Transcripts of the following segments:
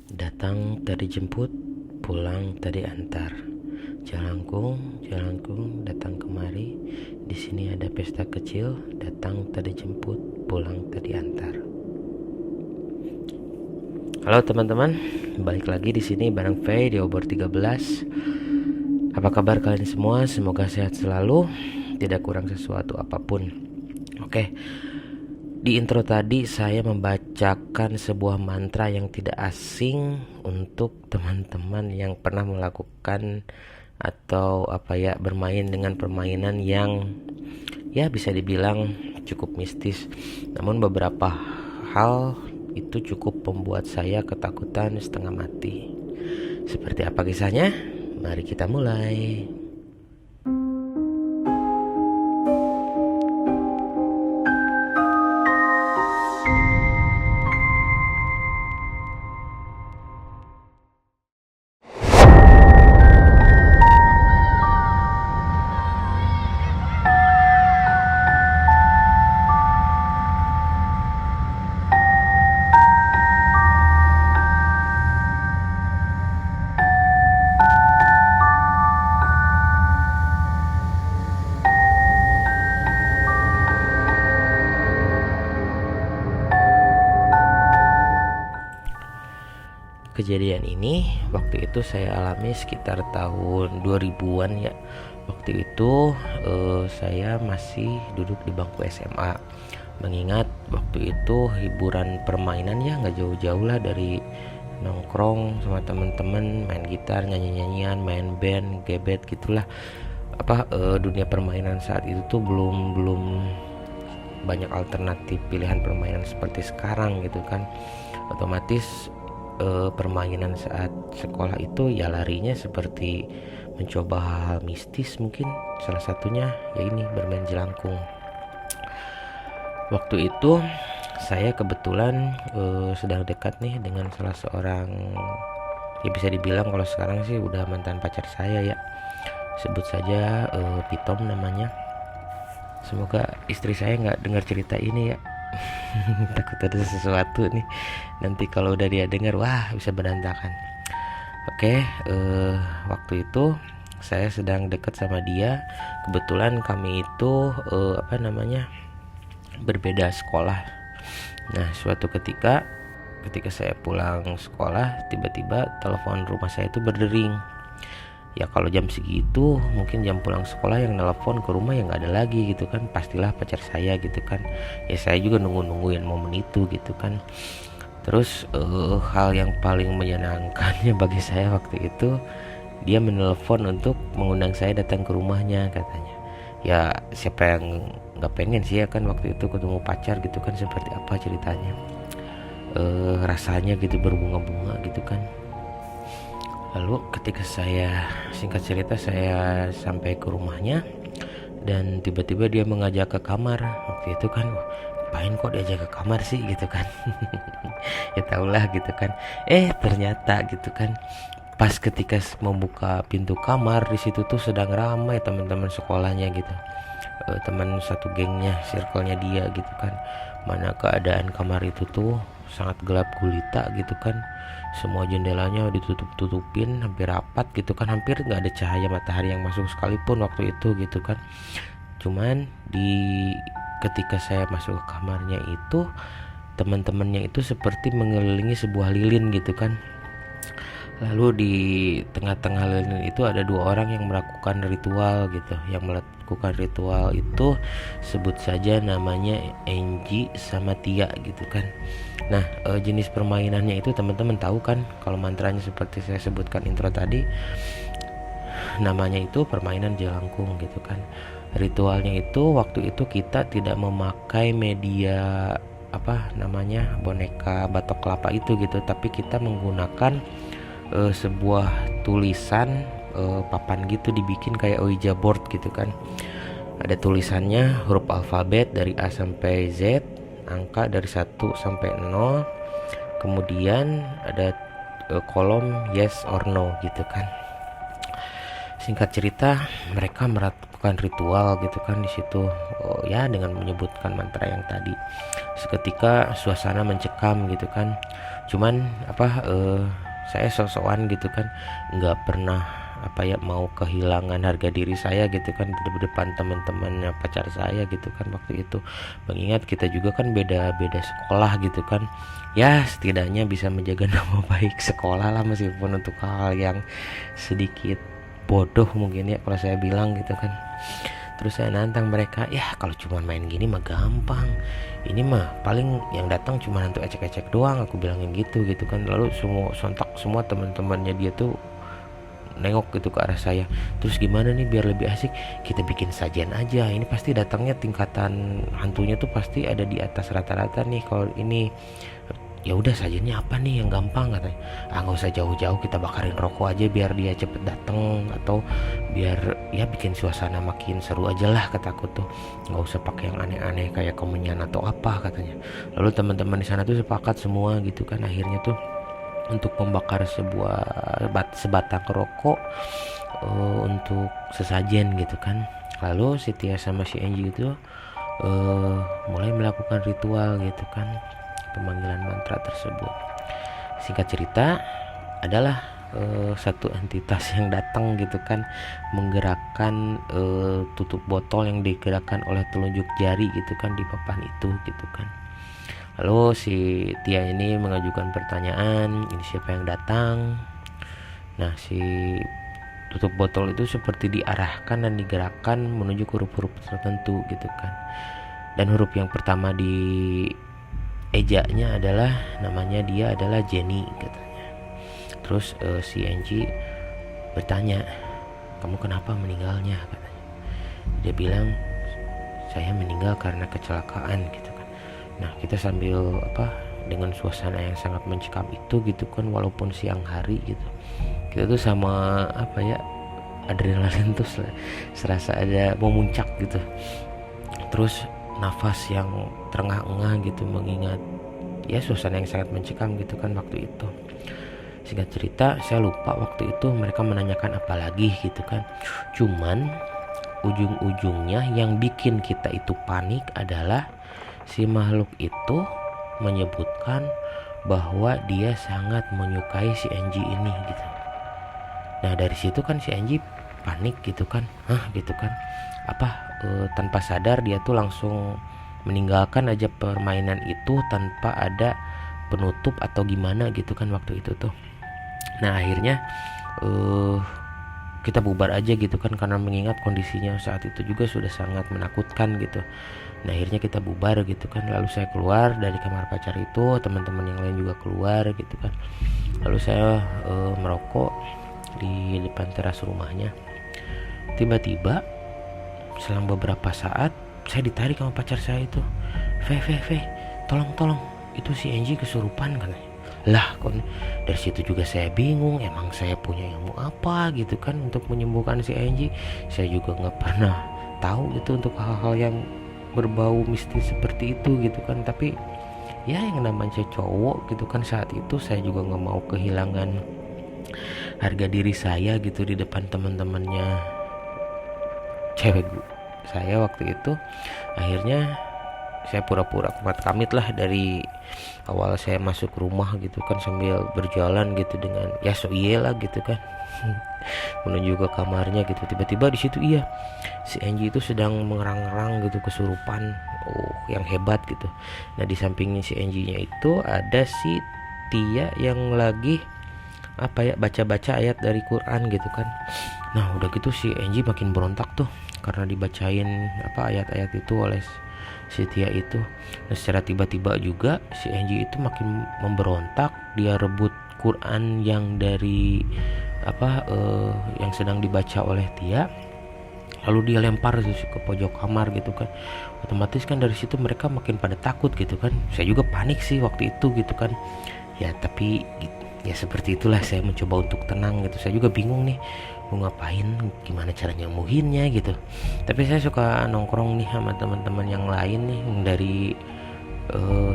Datang tadi jemput, pulang tadi antar. Jalangkung, jalangkung, datang kemari. Di sini ada pesta kecil. Datang tadi jemput, pulang tadi antar. Halo teman-teman, balik lagi di sini bareng Faye di Obor 13. Apa kabar kalian semua? Semoga sehat selalu, tidak kurang sesuatu apapun. Oke. Di intro tadi saya membacakan sebuah mantra yang tidak asing untuk teman-teman yang pernah melakukan atau bermain dengan permainan yang bisa dibilang cukup mistis. Namun beberapa hal itu cukup membuat saya ketakutan setengah mati. Seperti apa kisahnya? Mari kita mulai. Kejadian ini waktu itu saya alami sekitar tahun 2000-an ya. Waktu itu saya masih duduk di bangku SMA. Mengingat waktu itu hiburan permainan ya nggak jauh-jauh lah dari nongkrong sama temen-temen, main gitar, nyanyi-nyanyian, main band, gebet gitulah. Dunia permainan saat itu tuh belum banyak alternatif pilihan permainan seperti sekarang gitu kan. Otomatis permainan saat sekolah itu ya larinya seperti mencoba hal-hal mistis, mungkin salah satunya ya ini bermain jelangkung. Waktu itu saya kebetulan sedang dekat nih dengan salah seorang, ya bisa dibilang kalau sekarang sih udah mantan pacar saya ya, sebut saja Pitom namanya. Semoga istri saya nggak dengar cerita ini ya. Takut ada sesuatu nih nanti kalau udah dia dengar, wah bisa berantakan. Oke, waktu itu saya sedang dekat sama dia. Kebetulan kami itu berbeda sekolah. Nah, suatu ketika saya pulang sekolah, tiba-tiba telepon rumah saya itu berdering. Ya kalau jam segitu mungkin jam pulang sekolah yang nelpon ke rumah yang nggak ada lagi gitu kan, pastilah pacar saya gitu kan. Ya saya juga nungguin momen itu gitu kan. Terus hal yang paling menyenangkannya bagi saya waktu itu, dia menelpon untuk mengundang saya datang ke rumahnya katanya. Ya siapa yang nggak pengen sih ya kan waktu itu ketemu pacar gitu kan, seperti apa ceritanya, rasanya gitu berbunga-bunga gitu kan. Lalu ketika singkat cerita saya sampai ke rumahnya dan tiba-tiba dia mengajak ke kamar. Waktu itu kan ngapain kok diajak ke kamar sih gitu kan. Ya tahulah gitu kan. Ternyata gitu kan, pas ketika membuka pintu kamar, di situ tuh sedang ramai teman-teman sekolahnya gitu. Teman satu gengnya, circle-nya dia gitu kan. Mana keadaan kamar itu tuh sangat gelap gulita gitu kan. Semua jendelanya ditutup-tutupin hampir rapat gitu kan, hampir nggak ada cahaya matahari yang masuk sekalipun waktu itu gitu kan. Cuman ketika saya masuk ke kamarnya itu, teman-temannya itu seperti mengelilingi sebuah lilin gitu kan. Lalu di tengah-tengah lilin itu ada dua orang yang melakukan ritual gitu. Yang melakukan ritual itu sebut saja namanya Angie sama Tia gitu kan. Nah, jenis permainannya itu teman-teman tahu kan, kalau mantranya seperti saya sebutkan intro tadi, namanya itu permainan jelangkung gitu kan. Ritualnya itu waktu itu kita tidak memakai media boneka batok kelapa itu gitu, tapi kita menggunakan sebuah tulisan papan gitu, dibikin kayak Ouija board gitu kan. Ada tulisannya huruf alfabet dari A sampai Z, angka dari 1 sampai 0, kemudian ada kolom yes or no gitu kan. Singkat cerita, mereka melakukan ritual gitu kan di situ, dengan menyebutkan mantra yang tadi. Seketika suasana mencekam gitu kan. Cuman saya sok-sokan gitu kan, nggak pernah mau kehilangan harga diri saya gitu kan di depan teman-temannya pacar saya gitu kan waktu itu. Mengingat kita juga kan beda-beda sekolah gitu kan, ya setidaknya bisa menjaga nama baik sekolah lah, meskipun untuk hal yang sedikit bodoh mungkin ya kalau saya bilang gitu kan. Terus saya nantang mereka, ya kalau cuma main gini mah gampang, ini mah paling yang datang cuma untuk ecek-ecek doang, aku bilangin gitu kan. Lalu sontak semua teman-temannya dia tuh nengok gitu ke arah saya. Terus gimana nih biar lebih asik, kita bikin sajian aja, ini pasti datangnya tingkatan hantunya tuh pasti ada di atas rata-rata nih kalau ini. Ya udah, sajiannya apa nih yang gampang, katanya. Nggak usah jauh-jauh, kita bakarin rokok aja biar dia cepet datang, atau biar ya bikin suasana makin seru aja lah, kataku tuh. Nggak usah pakai yang aneh-aneh kayak kemenyan atau apa, katanya. Lalu teman-teman di sana tuh sepakat semua gitu kan, akhirnya tuh untuk membakar sebatang rokok untuk sesajen gitu kan. Lalu si Tia sama si Angie itu mulai melakukan ritual gitu kan, pemanggilan mantra tersebut. Singkat cerita adalah satu entitas yang datang gitu kan, menggerakkan tutup botol yang digerakkan oleh telunjuk jari gitu kan di papan itu gitu kan. Lalu si Tia ini mengajukan pertanyaan, ini siapa yang datang? Nah, si tutup botol itu seperti diarahkan dan digerakkan menuju ke huruf-huruf tertentu gitu kan. Dan huruf yang pertama di ejanya adalah, namanya dia adalah Jenny katanya. Terus si Angie bertanya, kamu kenapa meninggalnya, katanya. Dia bilang, saya meninggal karena kecelakaan gitu kan. Nah, kita sambil dengan suasana yang sangat mencekam itu gitu kan, walaupun siang hari gitu, kita tuh sama adrenalin tuh serasa ada memuncak gitu. Terus nafas yang terengah-engah gitu, mengingat ya suasana yang sangat mencekam gitu kan waktu itu. Singkat cerita, saya lupa waktu itu mereka menanyakan apa lagi gitu kan. Cuman ujung-ujungnya yang bikin kita itu panik adalah si makhluk itu menyebutkan bahwa dia sangat menyukai si Angie ini gitu. Nah, dari situ kan si Angie panik gitu kan, gitu kan, tanpa sadar dia tuh langsung meninggalkan aja permainan itu tanpa ada penutup atau gimana gitu kan waktu itu tuh. Nah, akhirnya kita bubar aja gitu kan, karena mengingat kondisinya saat itu juga sudah sangat menakutkan gitu. Nah, akhirnya kita bubar gitu kan. Lalu saya keluar dari kamar pacar itu, teman-teman yang lain juga keluar gitu kan. Lalu saya merokok di depan teras rumahnya. Tiba-tiba selang beberapa saat saya ditarik sama pacar saya itu. Ve, tolong, itu si Angie kesurupan, katanya. Lah, kok dari situ juga saya bingung, emang saya punya ilmu apa gitu kan untuk menyembuhkan si Angie. Saya juga nggak pernah tahu gitu untuk hal-hal yang berbau mistis seperti itu gitu kan. Tapi ya yang namanya cowok gitu kan, saat itu saya juga nggak mau kehilangan harga diri saya gitu di depan teman-temannya cewek saya waktu itu. Akhirnya saya pura-pura kuat kamit lah dari awal saya masuk rumah gitu kan, sambil berjalan gitu dengan ya lah gitu kan menuju ke kamarnya gitu. Tiba-tiba di situ si Angie itu sedang mengerang-erang gitu, kesurupan yang hebat gitu. Nah, di sampingnya si Angie-nya itu ada si Tia yang lagi baca-baca ayat dari Quran gitu kan. Nah, udah gitu si Angie makin berontak tuh karena dibacain ayat-ayat itu oleh si Tia itu. Nah, secara tiba-tiba juga si Angie itu makin memberontak. Dia rebut Quran yang dari yang sedang dibaca oleh Tia, lalu dia lempar ke pojok kamar gitu kan. Otomatis kan dari situ mereka makin pada takut gitu kan. Saya juga panik sih waktu itu gitu kan. Ya tapi ya seperti itulah, saya mencoba untuk tenang gitu. Saya juga bingung nih mau ngapain, gimana cara nyembuhinnya gitu. Tapi saya suka nongkrong nih sama teman-teman yang lain nih dari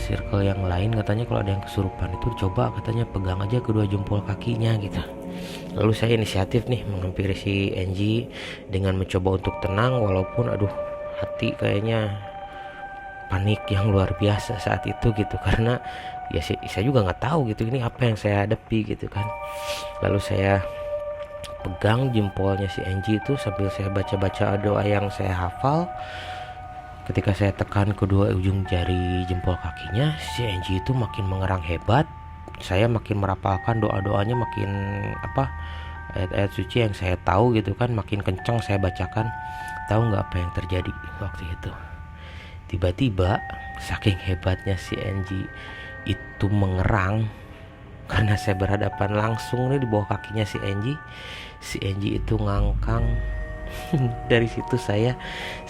circle yang lain. Katanya kalau ada yang kesurupan itu coba katanya pegang aja kedua jempol kakinya gitu. Lalu saya inisiatif nih menghampiri si Angie dengan mencoba untuk tenang, walaupun hati kayaknya panik yang luar biasa saat itu gitu, karena ya saya juga nggak tahu gitu ini apa yang saya hadapi gitu kan. Lalu saya pegang jempolnya si Angie itu sambil saya baca-baca doa yang saya hafal. Ketika saya tekan kedua ujung jari jempol kakinya, si Angie itu makin mengerang hebat. Saya makin merapalkan doa-doanya, makin ayat-ayat suci yang saya tahu gitu kan, makin kencang saya bacakan. Tahu nggak apa yang terjadi waktu itu? Tiba-tiba saking hebatnya si Angie itu mengerang, karena saya berhadapan langsung nih di bawah kakinya si Angie itu ngangkang. Dari situ saya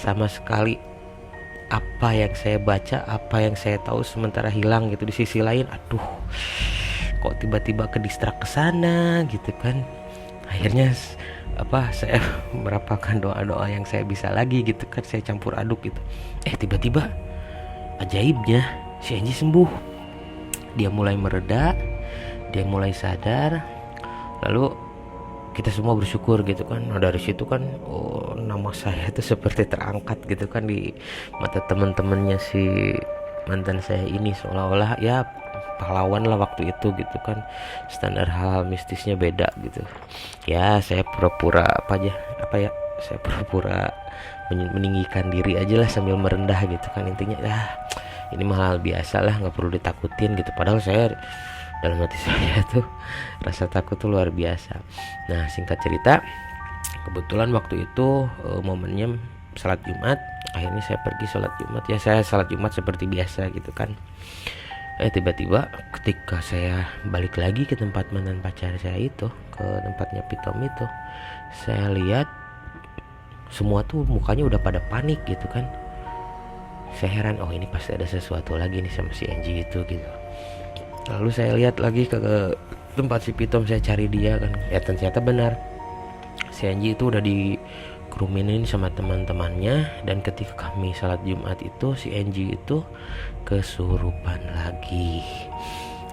sama sekali apa yang saya baca, apa yang saya tahu sementara hilang gitu. Di sisi lain, aduh, kok tiba-tiba ke distrak ke sana gitu kan. Akhirnya saya merapalkan doa-doa yang saya bisa lagi gitu kan, saya campur aduk gitu. Tiba-tiba ajaibnya si Angie sembuh. Dia mulai mereda, dia mulai sadar. Lalu kita semua bersyukur gitu kan. Nah dari situ kan nama saya itu seperti terangkat gitu kan di mata teman-temannya si mantan saya ini, seolah-olah ya pahlawan lah waktu itu gitu kan. Standar hal mistisnya beda gitu ya. Saya pura-pura saya pura-pura meninggikan diri aja lah sambil merendah gitu kan. Intinya ini mah hal biasa lah, nggak perlu ditakutin gitu. Padahal saya dalam hati saya tuh rasa takut tuh luar biasa. Nah singkat cerita, kebetulan waktu itu momennya salat Jumat. Akhirnya saya pergi salat Jumat. Ya saya salat Jumat seperti biasa gitu kan. Tiba-tiba ketika saya balik lagi ke tempat mantan pacar saya itu, ke tempatnya Pitom itu, saya lihat semua tuh mukanya udah pada panik gitu kan. Saya heran, ini pasti ada sesuatu lagi nih sama si Angie itu gitu. Lalu saya lihat lagi ke tempat si Pitom, saya cari dia kan. Ya ternyata benar, si Angie itu udah dikerumunin sama teman-temannya. Dan ketika kami salat Jumat itu, si Angie itu kesurupan lagi.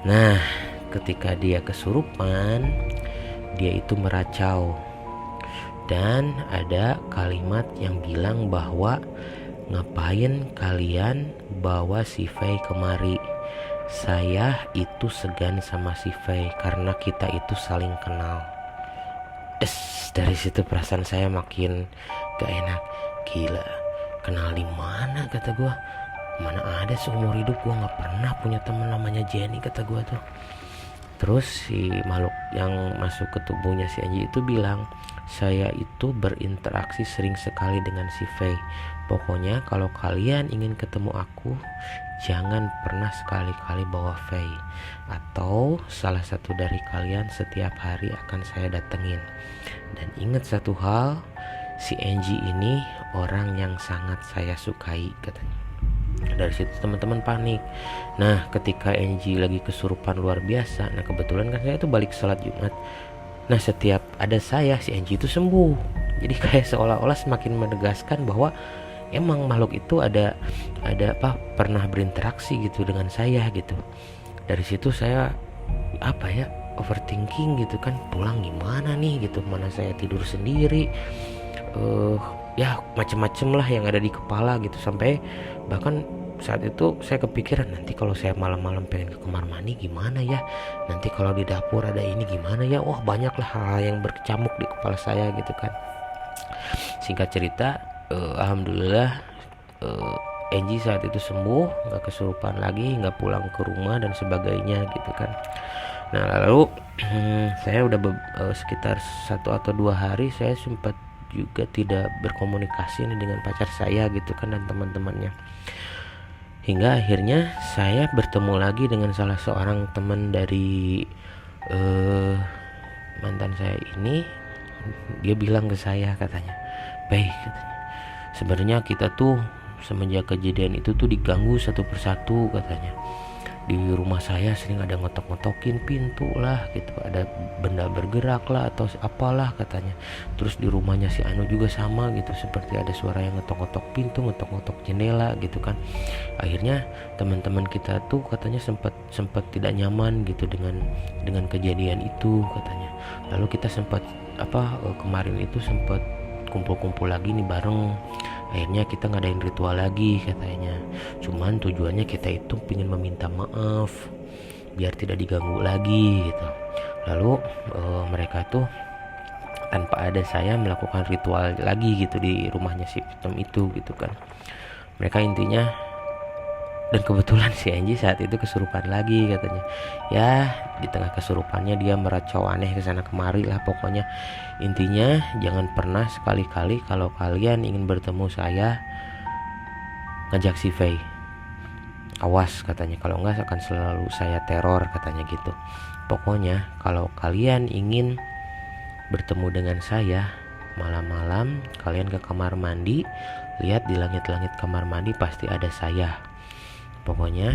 Nah ketika dia kesurupan, dia itu meracau. Dan ada kalimat yang bilang bahwa ngapain kalian bawa si Faye kemari? Saya itu segan sama si Faye karena kita itu saling kenal. Dari situ perasaan saya makin gak enak. Gila, kenal di mana kata gue? Mana ada seumur hidup gue gak pernah punya teman namanya Jenny kata gue tuh. Terus si makhluk yang masuk ke tubuhnya si Angie itu bilang, saya itu berinteraksi sering sekali dengan si Faye. Pokoknya kalau kalian ingin ketemu aku, jangan pernah sekali-kali bawa Faye. Atau salah satu dari kalian setiap hari akan saya datengin. Dan ingat satu hal, si Angie ini orang yang sangat saya sukai katanya. Dari situ teman-teman panik. Nah ketika Angie lagi kesurupan luar biasa, nah kebetulan kan saya tuh balik salat Jumat. Nah setiap ada saya, si Angie itu sembuh. Jadi kayak seolah-olah semakin menegaskan bahwa emang makhluk itu ada pernah berinteraksi gitu dengan saya gitu. Dari situ saya overthinking gitu kan, pulang gimana nih gitu, mana saya tidur sendiri, ya macem-macem lah yang ada di kepala gitu. Sampai bahkan saat itu saya kepikiran, nanti kalau saya malam-malam pengen ke kamar mandi gimana ya, nanti kalau di dapur ada ini gimana ya. Wah banyak lah hal yang berkecamuk di kepala saya gitu kan. Singkat cerita, alhamdulillah Angie saat itu sembuh, gak kesurupan lagi, gak pulang ke rumah dan sebagainya gitu kan. Nah lalu saya udah sekitar 1 atau 2 hari saya sempat juga tidak berkomunikasi nih dengan pacar saya gitu kan dan teman-temannya. Hingga akhirnya saya bertemu lagi dengan salah seorang teman dari mantan saya ini. Dia bilang ke saya katanya, "Baik," katanya, "sebenarnya kita tuh semenjak kejadian itu tuh diganggu satu persatu," katanya. "Di rumah saya sering ada ngetok-ngetokin pintu lah gitu, ada benda bergerak lah atau apalah," katanya. "Terus di rumahnya si Anu juga sama gitu, seperti ada suara yang ngetok-ngetok pintu, ngetok-ngetok jendela gitu kan." Akhirnya teman-teman kita tuh katanya sempat tidak nyaman gitu dengan kejadian itu katanya. Lalu kita sempat kemarin itu sempat kumpul-kumpul lagi nih bareng. Akhirnya kita ngadain ritual lagi katanya. Cuman tujuannya kita itu ingin meminta maaf biar tidak diganggu lagi gitu. Lalu mereka tuh tanpa ada saya melakukan ritual lagi gitu di rumahnya si Pitom itu gitu kan. Mereka intinya, dan kebetulan si Angie saat itu kesurupan lagi katanya. Ya di tengah kesurupannya dia meracau aneh kesana kemari lah pokoknya. Intinya jangan pernah sekali-kali kalau kalian ingin bertemu saya ngajak si Faye. Awas katanya, kalau enggak akan selalu saya teror katanya gitu. Pokoknya kalau kalian ingin bertemu dengan saya malam-malam, kalian ke kamar mandi, lihat di langit-langit kamar mandi pasti ada saya. Pokoknya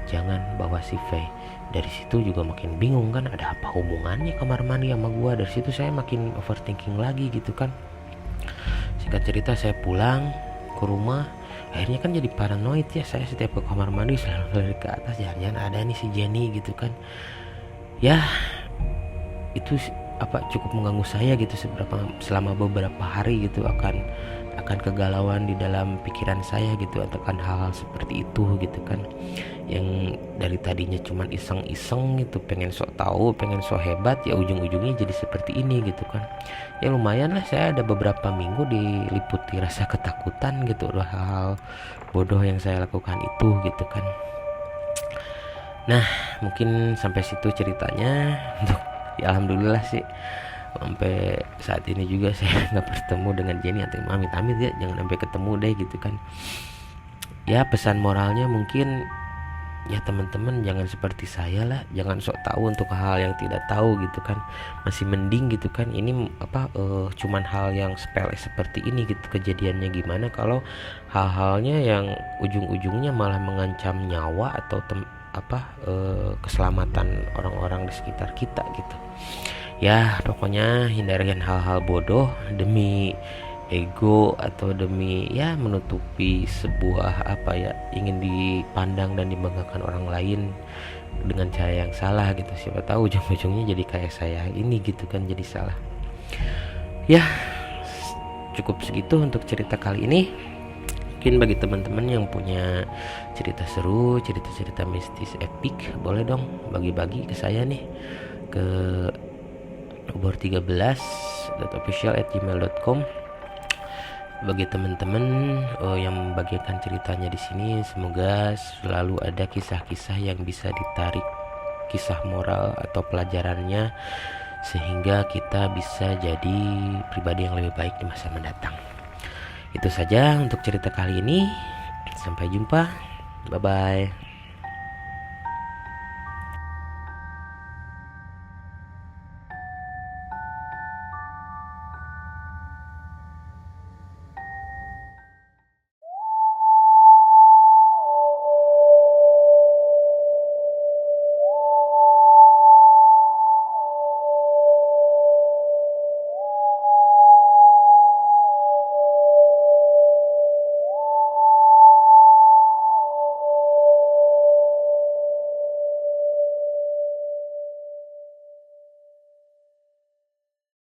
jangan bawa si Faye. Dari situ juga makin bingung kan, ada apa hubungannya kamar mandi sama gua. Dari situ saya makin overthinking lagi gitu kan. Singkat cerita saya pulang ke rumah, akhirnya kan jadi paranoid ya. Saya setiap ke kamar mandi selalu lihat ke atas, jangan-jangan ada nih si Jenny gitu kan. Ya itu cukup mengganggu saya gitu selama beberapa hari gitu, akan kegalauan di dalam pikiran saya gitu, akan hal-hal seperti itu gitu kan, yang dari tadinya cuman iseng-iseng gitu, pengen sok tahu, pengen sok hebat, ya ujung-ujungnya jadi seperti ini gitu kan. Ya lumayan lah, saya ada beberapa minggu diliputi rasa ketakutan gitu, hal-hal bodoh yang saya lakukan itu gitu kan. Nah mungkin sampai situ ceritanya. Untuk ya alhamdulillah sih sampai saat ini juga saya nggak bertemu dengan Jenny, atau amit-amit ya jangan sampai ketemu deh gitu kan. Ya pesan moralnya mungkin ya teman-teman jangan seperti saya lah, jangan sok tahu untuk hal yang tidak tahu gitu kan. Masih mending gitu kan, ini cuman hal yang sepele seperti ini gitu kejadiannya. Gimana kalau hal-halnya yang ujung-ujungnya malah mengancam nyawa atau keselamatan orang-orang di sekitar kita gitu. Ya pokoknya hindarikan hal-hal bodoh demi ego atau demi ya menutupi sebuah ingin dipandang dan dibanggakan orang lain dengan cara yang salah gitu. Siapa tahu ujung-ujungnya jadi kayak saya ini gitu kan, jadi salah. Ya cukup segitu untuk cerita kali ini. Mungkin bagi teman-teman yang punya cerita seru, cerita-cerita mistis epic, boleh dong bagi-bagi ke saya nih, ke obor13.official@gmail.com. Bagi teman-teman yang membagikan ceritanya di sini, semoga selalu ada kisah-kisah yang bisa ditarik kisah moral atau pelajarannya, sehingga kita bisa jadi pribadi yang lebih baik di masa mendatang. Itu saja untuk cerita kali ini. Sampai jumpa. Bye bye.